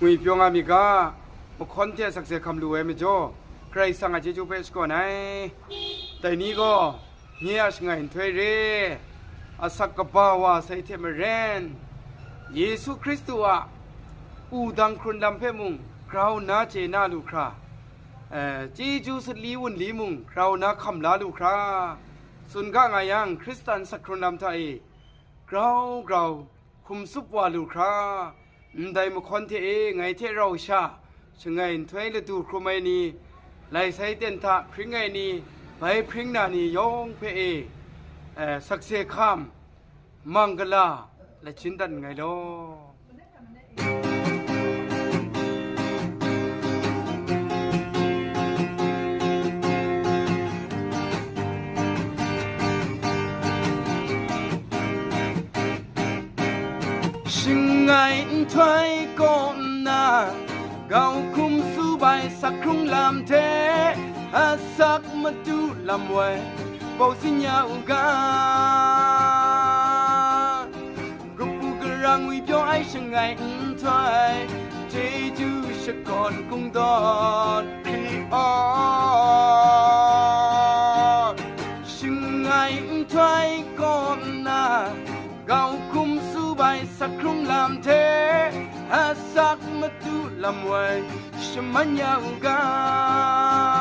งุยเปียงอามิกาบกคนเทสักเสคำรวยไม่จ่อใครสั่งอาเจจูเพชก่อนไหนแต่นี้ก็เงียชไงถวยเรอาสักกบ่าวาใส่เทมเรนเยซูคริสต์ว่าอูดังครุนดำเพมุงคราวนาเจนาลูคราจีจูสุดลีวุ่นลีมุงคราวนาคำลาลูคราสุนก้างายังคริสตันสักครุนดำไทยกราวคุมซุปวาลูคราได้มาคนเทไงเทเราชาชงไงถวยฤดูครุไม่นีไล่ใส่เต็นทะพริ้งไงนีไปพริ้งนานียองเพสักเสคามมังกลาและชินดันไงลชิงไงถอยก่อนนาเกาคุมสู้ใบสักครุ่งลำเทอาสักมาดูลำเวเบาสิญญาอุการูปกระรังวิบย้อยชิงไงถอยเจจูชะก่อนคงดอนพีออชิงไงถอยก่อนนาเกาคุมสู้ใบสักครุ่งลำเทอาสักมาดูลำไว้ชมันยาวกา